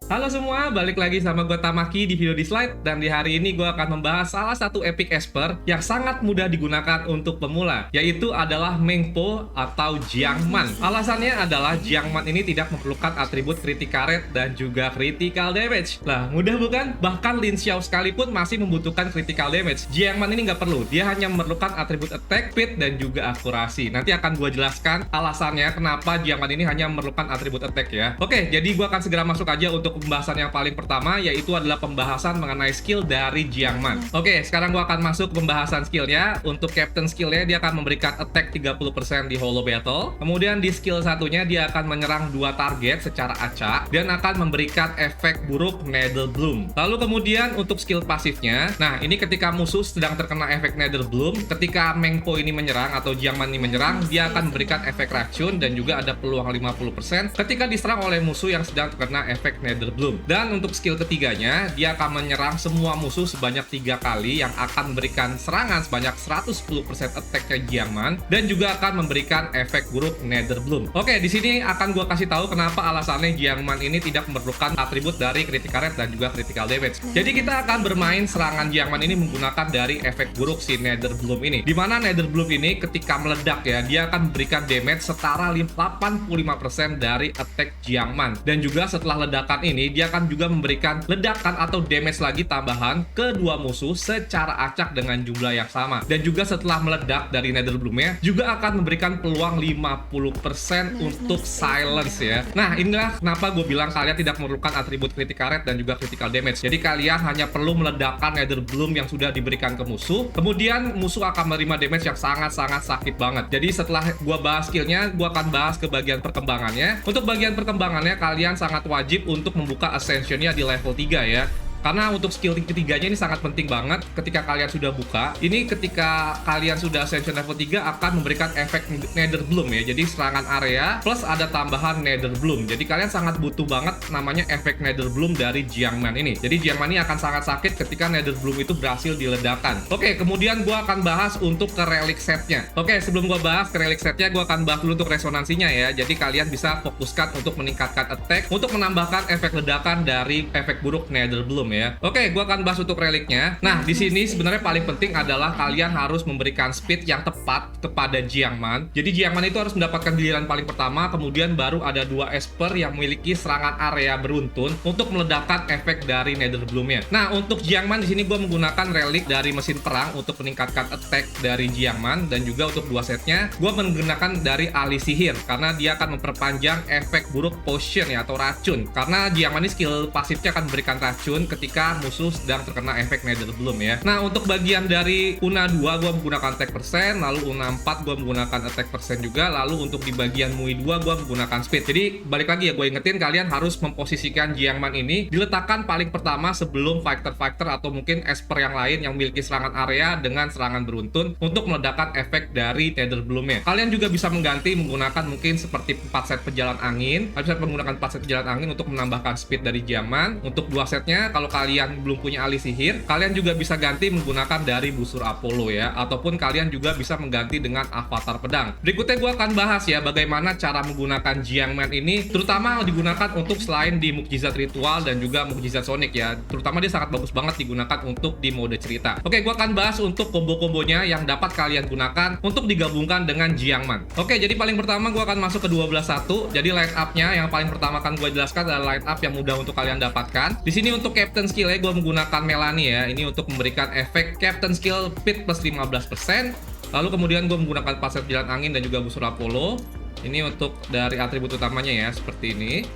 Halo semua, balik lagi sama gue Tamaki di video di slide. Dan di hari ini gue akan membahas salah satu epic esper yang sangat mudah digunakan untuk pemula, yaitu adalah Mengpo atau Jiangman. Alasannya adalah Jiangman ini tidak memerlukan atribut critical rate dan juga critical damage. Lah, mudah bukan? Bahkan Lin Xiao sekalipun masih membutuhkan critical damage. Jiangman ini nggak perlu, dia hanya memerlukan atribut attack, speed, dan juga akurasi. Nanti akan gue jelaskan alasannya kenapa Jiangman ini hanya memerlukan atribut attack ya. Oke, jadi gue akan segera masuk aja untuk pembahasan yang paling pertama, yaitu adalah pembahasan mengenai skill dari Jiangman. Oke, sekarang gua akan masuk ke pembahasan skillnya. Untuk Captain skillnya, dia akan memberikan attack 30% di Hollow Battle. Kemudian di skill satunya, dia akan menyerang 2 target secara acak dan akan memberikan efek buruk Nether Bloom. Lalu kemudian untuk skill pasifnya, nah ini ketika musuh sedang terkena efek Nether Bloom, ketika Mengpo ini menyerang atau Jiangman ini menyerang, dia akan memberikan efek racun dan juga ada peluang 50% ketika diserang oleh musuh yang sedang terkena efek Nether Bloom. Dan untuk skill ketiganya, dia akan menyerang semua musuh sebanyak 3 kali yang akan memberikan serangan sebanyak 110% attack-nya Jiangman dan juga akan memberikan efek buruk Nether Bloom. Oke, di sini akan gua kasih tahu kenapa alasannya Jiangman ini tidak memerlukan atribut dari critical rate dan juga critical damage. Jadi kita akan bermain serangan Jiangman ini menggunakan dari efek buruk si Nether Bloom ini. Dimana Nether Bloom ini ketika meledak ya, dia akan memberikan damage setara 85% dari attack Jiangman. Dan juga setelah ledakan ini, dia akan juga memberikan ledakan atau damage lagi tambahan ke dua musuh secara acak dengan jumlah yang sama. Dan juga setelah meledak dari Nether Bloom-nya, juga akan memberikan peluang 50% untuk silence ya. Nah, inilah kenapa gue bilang kalian tidak memerlukan atribut critical rate dan juga critical damage. Jadi kalian hanya perlu meledakkan Nether Bloom yang sudah diberikan ke musuh, kemudian musuh akan menerima damage yang sangat-sangat sakit banget. Jadi setelah gue bahas skillnya, gue akan bahas ke bagian perkembangannya. Untuk bagian perkembangannya, kalian sangat wajib untuk membuka Ascension-nya di level 3 ya. Karena untuk skill ketiganya ini sangat penting banget ketika kalian sudah buka. Ini ketika kalian sudah Ascension level 3 akan memberikan efek Nether Bloom ya. Jadi serangan area plus ada tambahan Nether Bloom. Jadi kalian sangat butuh banget namanya efek Nether Bloom dari Jiangman ini. Jadi Jiangman ini akan sangat sakit ketika Nether Bloom itu berhasil diledakkan. Oke, kemudian gua akan bahas untuk ke relic setnya. Oke, sebelum gua bahas ke relic setnya, gua akan bahas dulu untuk resonansinya ya. Jadi kalian bisa fokuskan untuk meningkatkan attack, untuk menambahkan efek ledakan dari efek buruk Nether Bloom ya. Oke, gua akan bahas untuk reliknya. Nah, di sini sebenarnya paling penting adalah kalian harus memberikan speed yang tepat kepada Jiangman. Jadi Jiangman itu harus mendapatkan giliran paling pertama, kemudian baru ada 2 esper yang memiliki serangan area beruntun untuk meledakkan efek dari Nether Bloom-nya. Nah, untuk Jiangman di sini gua menggunakan relik dari mesin perang untuk meningkatkan attack dari Jiangman, dan juga untuk 2 setnya gua menggunakan dari ahli sihir karena dia akan memperpanjang efek buruk potion ya atau racun. Karena Jiangman ini skill pasifnya akan memberikan racun ketika musuh sedang terkena efek Nether Bloom ya. Nah, untuk bagian dari Una 2 gua menggunakan attack persen, lalu Una 4 gua menggunakan attack persen juga, lalu untuk di bagian Mui 2 gua menggunakan speed. Jadi balik lagi ya, gue ingetin kalian harus memposisikan Jiangman ini diletakkan paling pertama sebelum fighter-fighter atau mungkin esper yang lain yang memiliki serangan area dengan serangan beruntun untuk meledakkan efek dari Nether Bloom-nya. Kalian juga bisa mengganti menggunakan mungkin seperti 4 set pejalan angin. Kalian bisa menggunakan 4 set pejalan angin untuk menambahkan speed dari Jiangman. Untuk 2 setnya kalau kalian belum punya ahli sihir, kalian juga bisa ganti menggunakan dari busur Apollo ya, ataupun kalian juga bisa mengganti dengan avatar pedang. Berikutnya gue akan bahas ya bagaimana cara menggunakan Jiangman ini, terutama digunakan untuk selain di mukjizat ritual dan juga mukjizat Sonic ya. Terutama dia sangat bagus banget digunakan untuk di mode cerita. Oke, gue akan bahas untuk combo-kombonya yang dapat kalian gunakan untuk digabungkan dengan Jiangman. Oke, jadi paling pertama gue akan masuk ke 12-1. Jadi line up-nya yang paling pertama akan gue jelaskan adalah line up yang mudah untuk kalian dapatkan. Di sini untuk Captain skill-nya gue menggunakan Melanie ya. Ini untuk memberikan efek Captain skill speed plus 15%. Lalu kemudian gue menggunakan paset jalan angin dan juga busur Apollo. Ini untuk dari atribut utamanya ya, seperti ini.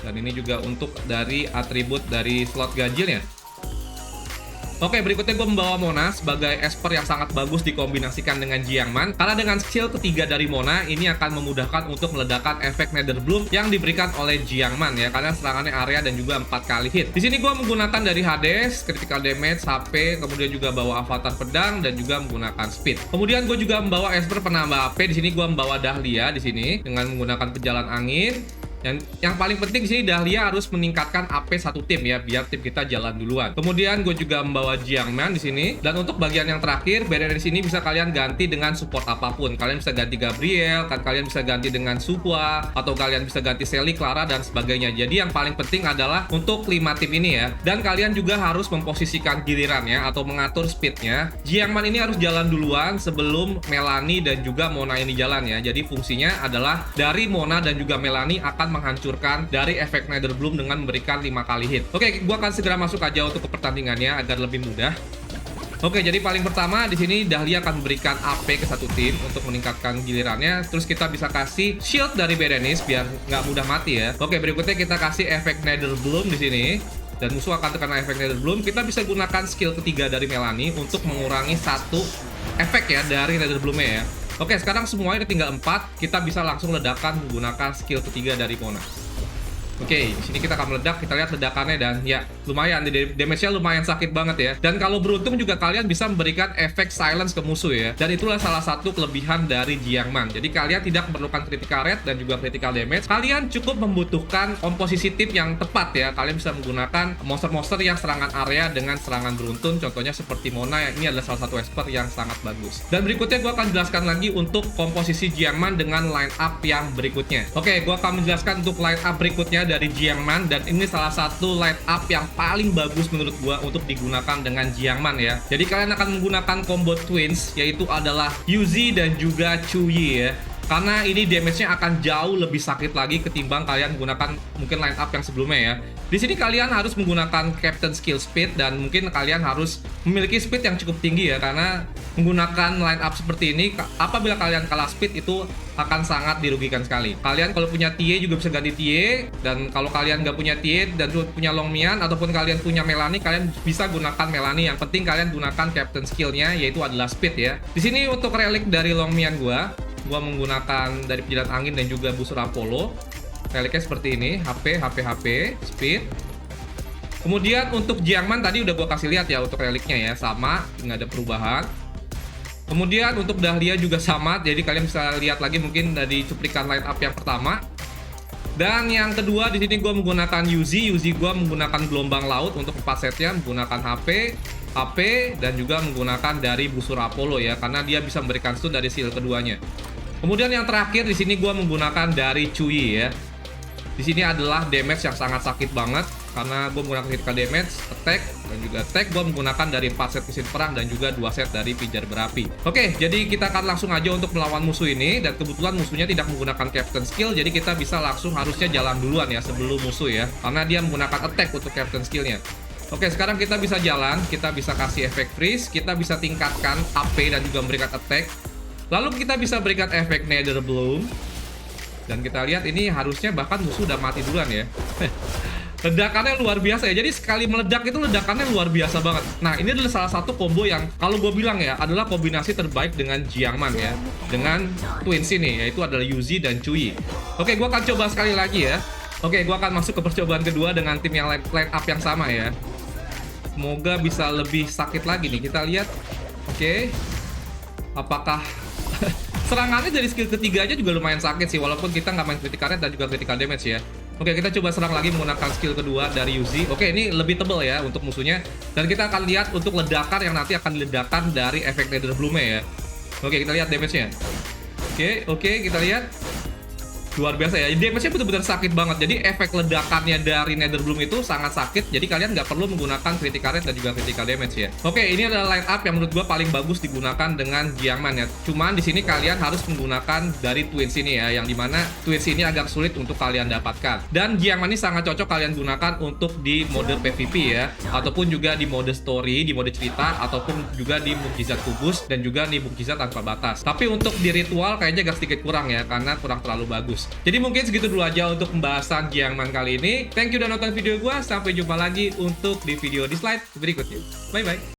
Dan ini juga untuk dari atribut dari slot ganjilnya. Oke, berikutnya gue membawa Mona sebagai esper yang sangat bagus dikombinasikan dengan Jiangman. Karena dengan skill ketiga dari Mona, ini akan memudahkan untuk meledakkan efek Nether Bloom yang diberikan oleh Jiangman ya. Karena serangannya area dan juga 4 kali hit. Di sini gue menggunakan dari Hades, critical damage, HP, kemudian juga bawa avatar pedang dan juga menggunakan speed. Kemudian gue juga membawa esper penambah HP. Di sini gue membawa Dahlia di sini dengan menggunakan pejalan angin. Yang paling penting di sini Dahlia harus meningkatkan AP satu tim ya, biar tim kita jalan duluan. Kemudian gue juga membawa Jiangman di sini. Dan untuk bagian yang terakhir, banner di sini bisa kalian ganti dengan support apapun. Kalian bisa ganti Gabriel, kan kalian bisa ganti dengan Supua, atau kalian bisa ganti Sally, Clara dan sebagainya. Jadi yang paling penting adalah untuk 5 tim ini ya. Dan kalian juga harus memposisikan gilirannya atau mengatur speednya. Jiangman ini harus jalan duluan sebelum Melanie dan juga Mona ini jalan ya. Jadi fungsinya adalah dari Mona dan juga Melanie akan menghancurkan dari efek Nether Bloom dengan memberikan 5 kali hit. Oke, gua akan segera masuk aja untuk ke pertandingannya agar lebih mudah. Oke, jadi paling pertama di sini Dahlia akan memberikan AP ke satu tim untuk meningkatkan gilirannya. Terus kita bisa kasih shield dari Berenice biar nggak mudah mati ya. Oke, berikutnya kita kasih efek Nether Bloom di sini. Dan musuh akan terkena efek Nether Bloom. Kita bisa gunakan skill ketiga dari Melanie untuk mengurangi satu efek ya dari Nether Bloom-nya ya. Oke, sekarang semuanya tinggal 4. Kita bisa langsung ledakan menggunakan skill ketiga dari Mona. Oke, di sini kita akan meledak, kita lihat ledakannya dan ya lumayan, damage-nya lumayan sakit banget ya. Dan kalau beruntung juga kalian bisa memberikan efek silence ke musuh ya. Dan itulah salah satu kelebihan dari Jiangman. Jadi kalian tidak memerlukan critical rate dan juga critical damage. Kalian cukup membutuhkan komposisi tim yang tepat ya. Kalian bisa menggunakan monster-monster yang serangan area dengan serangan beruntun. Contohnya seperti Mona, ini adalah salah satu expert yang sangat bagus. Dan berikutnya gue akan jelaskan lagi untuk komposisi Jiangman dengan line up yang berikutnya. Oke, gue akan menjelaskan untuk line up berikutnya dari Jiangman, dan ini salah satu line up yang paling bagus menurut gua untuk digunakan dengan Jiangman ya. Jadi kalian akan menggunakan combo twins, yaitu adalah Yuzi dan juga Chuyi ya. Karena ini damage-nya akan jauh lebih sakit lagi ketimbang kalian menggunakan mungkin line up yang sebelumnya ya. Di sini kalian harus menggunakan Captain Skill Speed dan mungkin kalian harus memiliki speed yang cukup tinggi ya, karena menggunakan line up seperti ini apabila kalian kalah speed itu akan sangat dirugikan sekali. Kalian kalau punya TIE juga bisa ganti TIE, dan kalau kalian nggak punya TIE dan punya Longmian ataupun kalian punya Melanie, kalian bisa gunakan Melanie. Yang penting kalian gunakan Captain Skill-nya yaitu adalah speed ya. Di sini untuk relik dari Longmian gua menggunakan dari penjilat angin dan juga busur Apollo. Reliknya seperti ini, HP, speed. Kemudian untuk Jiangman tadi udah gua kasih lihat ya untuk reliknya ya, sama, nggak ada perubahan. Kemudian untuk Dahlia juga sama, jadi kalian bisa lihat lagi mungkin dari cuplikan line up yang pertama. Dan yang kedua di sini gue menggunakan Yuzi gue menggunakan gelombang laut untuk 4 setnya, menggunakan HP dan juga menggunakan dari busur Apollo ya, karena dia bisa memberikan stun dari skill keduanya. Kemudian yang terakhir di sini gue menggunakan dari Chuyi ya. Di sini adalah damage yang sangat sakit banget karena gue menggunakan critical damage, attack dan juga attack. Gue menggunakan dari 4 set mesin perang dan juga 2 set dari pijar berapi. Oke, jadi kita akan langsung aja untuk melawan musuh ini, dan kebetulan musuhnya tidak menggunakan captain skill, jadi kita bisa langsung harusnya jalan duluan ya sebelum musuh ya, karena dia menggunakan attack untuk captain skillnya. Oke, sekarang kita bisa jalan, kita bisa kasih efek freeze, kita bisa tingkatkan AP dan juga memberikan attack. Lalu kita bisa berikan efek Nether Bloom. Dan kita lihat ini harusnya bahkan musuh udah mati duluan ya. Ledakannya luar biasa ya. Jadi sekali meledak itu ledakannya luar biasa banget. Nah, ini adalah salah satu combo yang kalau gue bilang ya adalah kombinasi terbaik dengan Jiangman ya, dengan twins ini, yaitu adalah Yuzi dan Chuyi. Oke, gue akan coba sekali lagi ya. Oke, gue akan masuk ke percobaan kedua dengan tim yang line up yang sama ya. Semoga bisa lebih sakit lagi nih. Kita lihat. Oke, apakah serangannya dari skill ketiga aja juga lumayan sakit sih, walaupun kita nggak main critical rate dan juga critical damage ya. Oke, kita coba serang lagi menggunakan skill kedua dari Yuzi. Oke, ini lebih tebal ya untuk musuhnya. Dan kita akan lihat untuk ledakan yang nanti akan diledakkan dari efek Nether Bloom-nya ya. Oke, kita lihat damage-nya. Oke, kita lihat. Luar biasa ya, damage-nya benar-benar sakit banget. Jadi efek ledakannya dari Nether Bloom itu sangat sakit. Jadi kalian nggak perlu menggunakan critical rate dan juga critical damage ya. Oke, ini adalah line up yang menurut gua paling bagus digunakan dengan Jiangman ya. Cuman di sini kalian harus menggunakan dari twins ini ya, yang dimana twins ini agak sulit untuk kalian dapatkan. Dan Jiangman ini sangat cocok kalian gunakan untuk di mode PvP ya, ataupun juga di mode story, di mode cerita, ataupun juga di mukjizat kubus dan juga di mukjizat tanpa batas. Tapi untuk di ritual kayaknya agak sedikit kurang ya, karena kurang terlalu bagus. Jadi mungkin segitu dulu aja untuk pembahasan Jiangman kali ini. Thank you udah nonton video gue. Sampai jumpa lagi untuk di video di slide berikutnya. Bye bye.